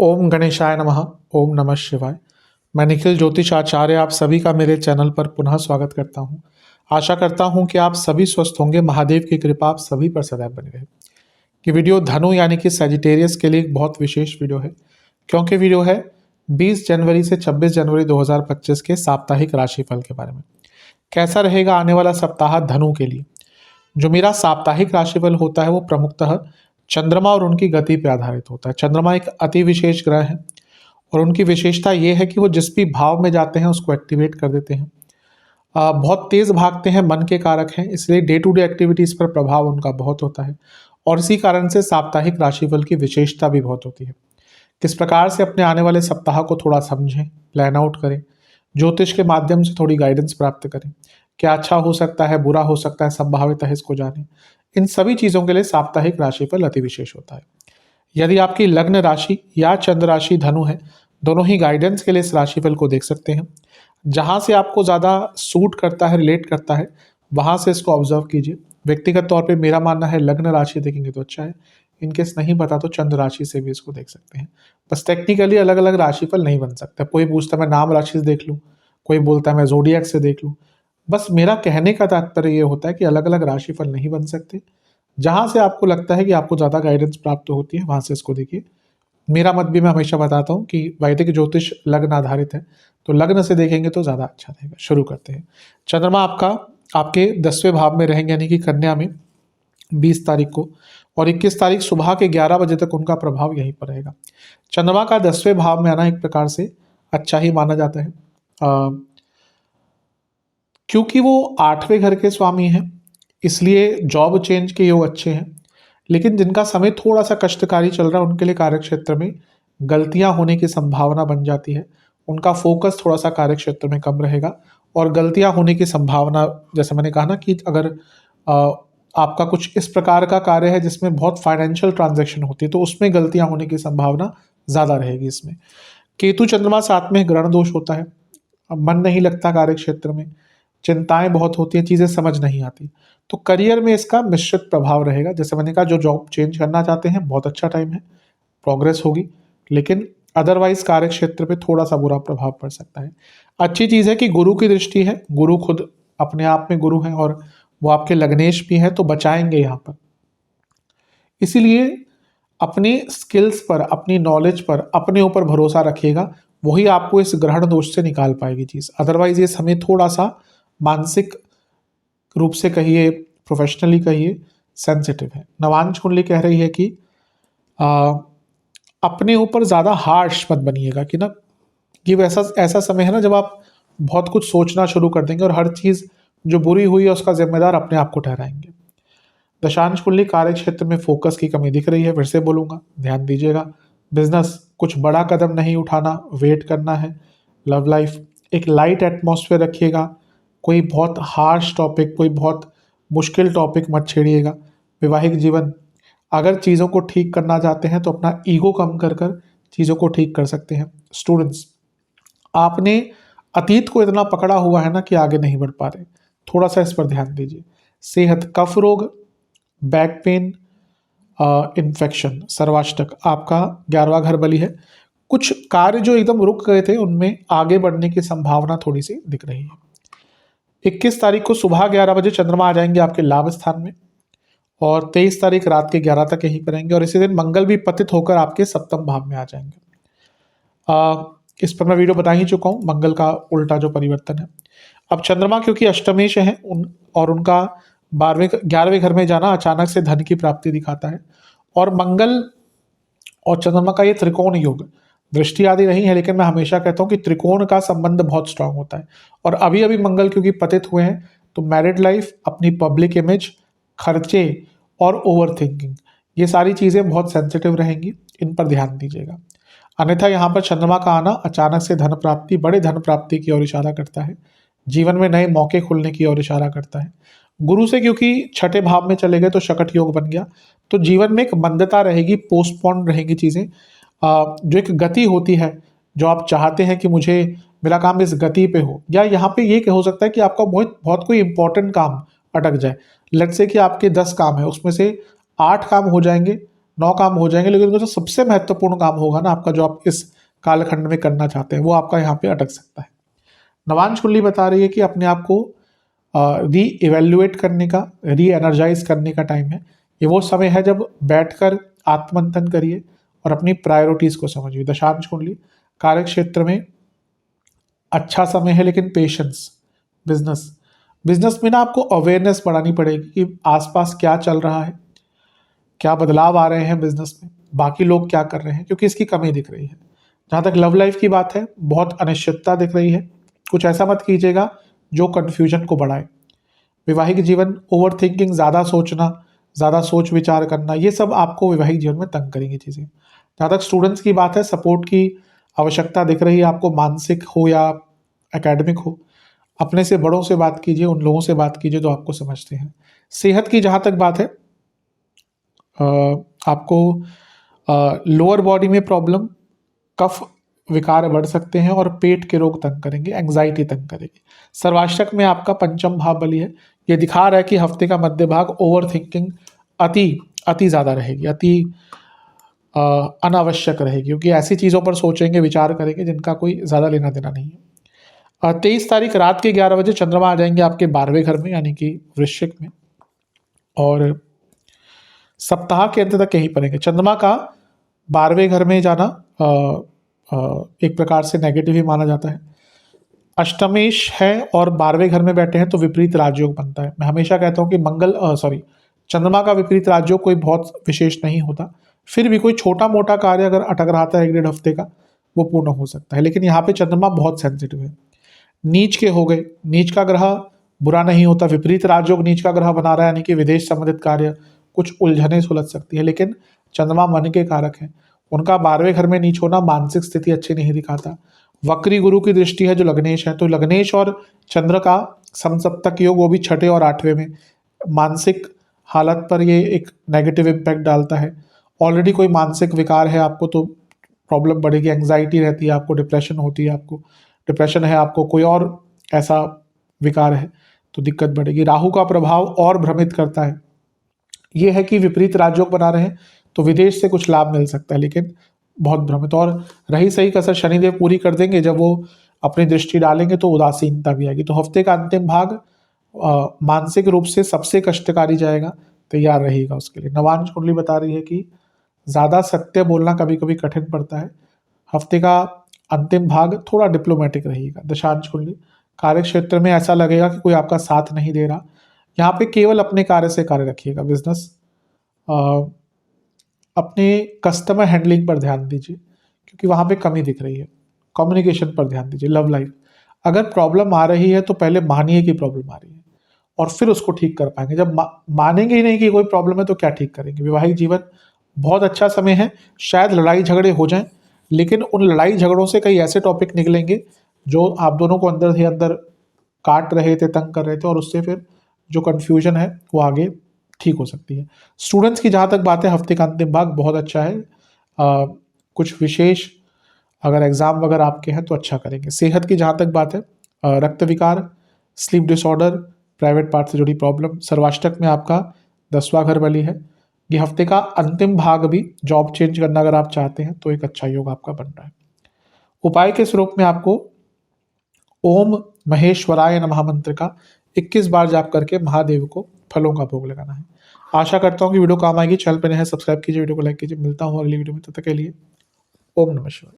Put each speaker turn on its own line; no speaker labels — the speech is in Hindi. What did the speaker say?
ओम गणेशाय नमः। ओम नमः शिवाय। मैं निखिल ज्योतिष आचार्य आप सभी का मेरे चैनल पर पुनः स्वागत करता हूं। आशा करता हूं कि आप सभी स्वस्थ होंगे। महादेव की कृपा आप सभी पर सदैव बनी रहे। कि वीडियो धनु यानी कि सजिटेरियस के लिए एक बहुत विशेष वीडियो है, क्योंकि वीडियो है 20 जनवरी से 26 जनवरी 2025 के साप्ताहिक राशिफल के बारे में। कैसा रहेगा आने वाला सप्ताह धनु के लिए। जो मेरा साप्ताहिक राशिफल होता है वो प्रमुखतः चंद्रमा और उनकी गति पर आधारित होता है। चंद्रमा एक अति विशेष ग्रह है और उनकी विशेषता ये है कि वो जिस भी भाव में जाते हैं उसको एक्टिवेट कर देते हैं। बहुत तेज भागते हैं, मन के कारक हैं, इसलिए डे टू डे एक्टिविटीज पर प्रभाव उनका बहुत होता है और इसी कारण से साप्ताहिक राशिफल की विशेषता भी बहुत होती है। किस प्रकार से अपने आने वाले सप्ताह को थोड़ा समझें, प्लान आउट करें, ज्योतिष के माध्यम से थोड़ी गाइडेंस प्राप्त करें। क्या अच्छा हो सकता है, बुरा हो सकता है, संभावित है, इसको जानें। इन सभी चीज़ों के लिए साप्ताहिक राशिफल अति विशेष होता है। यदि आपकी लग्न राशि या चंद्र राशि धनु है, दोनों ही गाइडेंस के लिए इस राशिफल को देख सकते हैं। जहां से आपको ज़्यादा सूट करता है, रिलेट करता है, वहां से इसको ऑब्जर्व कीजिए। व्यक्तिगत तौर पे मेरा मानना है लग्न राशि देखेंगे तो अच्छा है। इनकेस नहीं पता तो चंद्र राशि से भी इसको देख सकते हैं। बस टेक्निकली अलग अलग राशिफल नहीं बन सकता। कोई पूछता है मैं नाम राशि से देख लूँ, कोई बोलता है मैं जोडियक से देख लूँ। बस मेरा कहने का तात्पर्य ये होता है कि अलग अलग राशिफल नहीं बन सकते। जहां से आपको लगता है कि आपको ज़्यादा गाइडेंस प्राप्त होती है वहां से इसको देखिए। मेरा मत भी मैं हमेशा बताता हूँ कि वैदिक ज्योतिष लग्न आधारित है, तो लग्न से देखेंगे तो ज़्यादा अच्छा रहेगा। शुरू करते हैं। चंद्रमा आपके 10वें भाव में रहेंगे, यानी कि कन्या में 20 तारीख को, और 21 तारीख सुबह के 11 बजे तक उनका प्रभाव यहीं पर रहेगा। चंद्रमा का 10वें भाव में आना एक प्रकार से अच्छा ही माना जाता है, क्योंकि वो 8वें घर के स्वामी हैं, इसलिए जॉब चेंज के योग अच्छे हैं। लेकिन जिनका समय थोड़ा सा कष्टकारी चल रहा है उनके लिए कार्य क्षेत्र में गलतियां होने की संभावना बन जाती है। उनका फोकस थोड़ा सा कार्य क्षेत्र में कम रहेगा और गलतियां होने की संभावना, जैसे मैंने कहा ना कि अगर आपका कुछ इस प्रकार का कार्य है जिसमें बहुत फाइनेंशियल ट्रांजैक्शन होती है तो उसमें गलतियां होने की संभावना ज़्यादा रहेगी। इसमें केतु चंद्रमा साथ में ग्रहण दोष होता है। अब मन नहीं लगता कार्य क्षेत्र में, चिंताएं बहुत होती हैं, चीज़ें समझ नहीं आती। तो करियर में इसका मिश्रित प्रभाव रहेगा। जैसे मैंने कहा, जो जॉब चेंज करना चाहते हैं बहुत अच्छा टाइम है, प्रोग्रेस होगी, लेकिन अदरवाइज कार्य क्षेत्र पे थोड़ा सा बुरा प्रभाव पड़ सकता है। अच्छी चीज़ है कि गुरु की दृष्टि है, गुरु खुद अपने आप में गुरु हैं और वो आपके लग्नेश भी हैं, तो बचाएंगे यहाँ पर। इसीलिए अपनी स्किल्स पर, अपनी नॉलेज पर, अपने ऊपर भरोसा रखिएगा, वही आपको इस ग्रहण दोष से निकाल पाएगी चीज़। अदरवाइज ये समय थोड़ा सा मानसिक रूप से कहिए, प्रोफेशनली कहिए, सेंसिटिव है। नवांश कुंडली कह रही है कि अपने ऊपर ज़्यादा हार्श मत बनिएगा, कि ना ये वैसा ऐसा समय है ना जब आप बहुत कुछ सोचना शुरू कर देंगे और हर चीज़ जो बुरी हुई है उसका जिम्मेदार अपने आप को ठहराएंगे। दशांश कुंडली कार्य क्षेत्र में फोकस की कमी दिख रही है, फिर से बोलूँगा, ध्यान दीजिएगा। बिजनेस कुछ बड़ा कदम नहीं उठाना, वेट करना है। लव लाइफ एक लाइट एटमॉस्फेयर रखिएगा, कोई बहुत हार्श टॉपिक, कोई बहुत मुश्किल टॉपिक मत छेड़िएगा। वैवाहिक जीवन, अगर चीज़ों को ठीक करना चाहते हैं तो अपना ईगो कम कर कर चीज़ों को ठीक कर सकते हैं। स्टूडेंट्स, आपने अतीत को इतना पकड़ा हुआ है ना कि आगे नहीं बढ़ पा रहे, थोड़ा सा इस पर ध्यान दीजिए। सेहत, कफ रोग, बैक पेन, इन्फेक्शन, सर्वाष्टक, आपका 11वां घर बली है। कुछ कार्य जो एकदम रुक गए थे उनमें आगे बढ़ने की संभावना थोड़ी सी दिख रही है। 21 तारीख को सुबह 11 बजे चंद्रमा आ जाएंगे आपके लाभ स्थान में और 23 तारीख रात के 11 तक यहीं पर रहेंगे और इसी दिन मंगल भी पतित होकर आपके 7वें भाव में आ जाएंगे। इस पर मैं वीडियो बता ही चुका हूँ, मंगल का उल्टा जो परिवर्तन है। अब चंद्रमा क्योंकि अष्टमेश है और उनका 11वें घर में जाना अचानक से धन की प्राप्ति दिखाता है, और मंगल और चंद्रमा का ये त्रिकोण योग, दृष्टि आदि नहीं है, लेकिन मैं हमेशा कहता हूँ कि त्रिकोण का संबंध बहुत स्ट्रांग होता है। और अभी अभी मंगल क्योंकि पतित हुए हैं तो मैरिड लाइफ, अपनी पब्लिक इमेज, खर्चे और ओवर थिंकिंग, ये सारी चीज़ें बहुत सेंसिटिव रहेंगी, इन पर ध्यान दीजिएगा। अन्यथा यहाँ पर चंद्रमा का आना अचानक से धन प्राप्ति, बड़े धन प्राप्ति की ओर इशारा करता है, जीवन में नए मौके खुलने की ओर इशारा करता है। गुरु से क्योंकि 6ठे भाव में चले गए तो शकट योग बन गया, तो जीवन में एक मंदता रहेगी, पोस्टपोन रहेंगी चीज़ें। जो एक गति होती है, जो आप चाहते हैं कि मुझे मेरा काम इस गति पे हो, या यहाँ पे ये हो सकता है कि आपका बहुत बहुत कोई इंपॉर्टेंट काम अटक जाए। लेट्स से कि आपके 10 काम है, उसमें से 8 काम हो जाएंगे, 9 काम हो जाएंगे, लेकिन जो सबसे महत्वपूर्ण काम होगा ना आपका, जो आप इस कालखंड में करना चाहते हैं, वो आपका यहाँ पे अटक सकता है। नवांश कुंडली बता रही है कि अपने आप को री इवेल्युएट करने का, री एनर्जाइज करने का टाइम है। ये वो समय है जब बैठकर आत्मंथन करिए और अपनी प्रायोरिटीज को समझिए। दशांश कुंडली कार्य क्षेत्र में अच्छा समय है, लेकिन पेशेंस। बिजनेस बिजनेस में ना आपको अवेयरनेस बढ़ानी पड़ेगी कि आसपास क्या चल रहा है, क्या बदलाव आ रहे हैं बिजनेस में, बाकी लोग क्या कर रहे हैं, क्योंकि इसकी कमी दिख रही है। जहाँ तक लव लाइफ की बात है, बहुत अनिश्चितता दिख रही है। कुछ ऐसा मत कीजिएगा जो कन्फ्यूजन को बढ़ाए। वैवाहिक जीवन, ओवर थिंकिंग, ज़्यादा सोचना, ज़्यादा सोच विचार करना, ये सब आपको वैवाहिक जीवन में तंग करेंगी चीज़ें। जहाँ तक स्टूडेंट्स की बात है, सपोर्ट की आवश्यकता दिख रही है आपको, मानसिक हो या एकेडमिक हो। अपने से बड़ों से बात कीजिए, उन लोगों से बात कीजिए जो आपको समझते हैं। सेहत की जहाँ तक बात है, आपको लोअर बॉडी में प्रॉब्लम, कफ विकार बढ़ सकते हैं और पेट के रोग तंग करेंगे, एंग्जाइटी तंग करेगी। सर्वाष्टक में आपका पंचम भाव बली है। ये दिखा रहा है कि हफ्ते का मध्य भाग ओवर थिंकिंग अति अति ज़्यादा रहेगी, अति अनावश्यक रहेगी, क्योंकि ऐसी चीज़ों पर सोचेंगे, विचार करेंगे जिनका कोई ज़्यादा लेना देना नहीं है। 23 तारीख रात के 11 बजे चंद्रमा आ जाएंगे आपके 12वें घर में, यानी कि वृश्चिक में, और सप्ताह के अंत तक यहीं पड़ेंगे। चंद्रमा का 12वें घर में जाना एक प्रकार से नेगेटिव ही माना जाता है। अष्टमेश है और 12वें घर में बैठे हैं तो विपरीत राजयोग बनता है। मैं हमेशा कहता हूँ कि चंद्रमा का विपरीत राजयोग कोई बहुत विशेष नहीं होता, फिर भी कोई छोटा मोटा कार्य अगर अटक रहा था 1-1.5 हफ्ते का, वो पूर्ण हो सकता है। लेकिन यहाँ पे चंद्रमा बहुत सेंसिटिव है। नीच के हो गए, नीच का ग्रह बुरा नहीं होता, विपरीत राजयोग नीच का ग्रह बना रहा है, यानी कि विदेश संबंधित कार्य, कुछ उलझने सुलझ सकती है। लेकिन चंद्रमा मन के कारक है, उनका 12वें घर में नीच होना मानसिक स्थिति अच्छी नहीं दिखाता। वक्री गुरु की दृष्टि है जो लग्नेश है, तो लग्नेश और चंद्र का समसप्तक योग, वो भी 6ठे और 8वें में, मानसिक हालत पर ये एक नेगेटिव इम्पैक्ट डालता है। ऑलरेडी कोई मानसिक विकार है आपको तो प्रॉब्लम बढ़ेगी, एंग्जाइटी रहती है आपको, डिप्रेशन होती है आपको, डिप्रेशन है आपको, कोई और ऐसा विकार है तो दिक्कत बढ़ेगी। राहु का प्रभाव और भ्रमित करता है। ये है कि विपरीत राजयोग बना रहे हैं तो विदेश से कुछ लाभ मिल सकता है, लेकिन बहुत भ्रमित। और रही सही कसर शनिदेव पूरी कर देंगे, जब वो अपनी दृष्टि डालेंगे तो उदासीनता भी आएगी। तो हफ्ते का अंतिम भाग मानसिक रूप से सबसे कष्टकारी जाएगा, तैयार रहिएगा उसके लिए। नवांश कुंडली बता रही है कि ज़्यादा सत्य बोलना कभी कभी कठिन पड़ता है। हफ्ते का अंतिम भाग थोड़ा डिप्लोमेटिक रहिएगा। दशांश कुंडली कार्य क्षेत्र में ऐसा लगेगा कि कोई आपका साथ नहीं दे रहा, यहाँ पे केवल अपने कार्य से कार्य रखिएगा। बिजनेस, अपने कस्टमर हैंडलिंग पर ध्यान दीजिए, क्योंकि वहाँ पे कमी दिख रही है। कम्युनिकेशन पर ध्यान दीजिए। लव लाइफ, अगर प्रॉब्लम आ रही है तो पहले मानिए कि प्रॉब्लम आ रही है और फिर उसको ठीक कर पाएंगे। जब मानेंगे ही नहीं कि कोई प्रॉब्लम है तो क्या ठीक करेंगे। वैवाहिक जीवन बहुत अच्छा समय है, शायद लड़ाई झगड़े हो जाएं, लेकिन उन लड़ाई झगड़ों से कई ऐसे टॉपिक निकलेंगे जो आप दोनों को अंदर ही अंदर काट रहे थे, तंग कर रहे थे, और उससे फिर जो कन्फ्यूजन है वो आगे ठीक हो सकती है। स्टूडेंट्स की जहाँ तक बात है, हफ्ते का अंतिम भाग बहुत अच्छा है। कुछ विशेष अगर एग्ज़ाम वगैरह आपके हैं तो अच्छा करेंगे। सेहत की जहाँ तक बात है, रक्त विकार, स्लीप डिसऑर्डर, प्राइवेट पार्ट से जुड़ी प्रॉब्लम, सर्वाष्टक में आपका 10वां घर बली है। ये हफ्ते का अंतिम भाग भी, जॉब चेंज करना अगर आप चाहते हैं तो एक अच्छा योग आपका बन रहा है। उपाय के स्वरूप में आपको ओम महेश्वराय नमः मंत्र का 21 बार जाप करके महादेव को फलों का भोग लगाना है। आशा करता हूँ कि वीडियो काम आएगी। चैनल पर नए हैं, सब्सक्राइब कीजिए, वीडियो को लाइक कीजिए। मिलता हूँ अगली वीडियो में, तब तक के लिए ओम नमः शिवाय।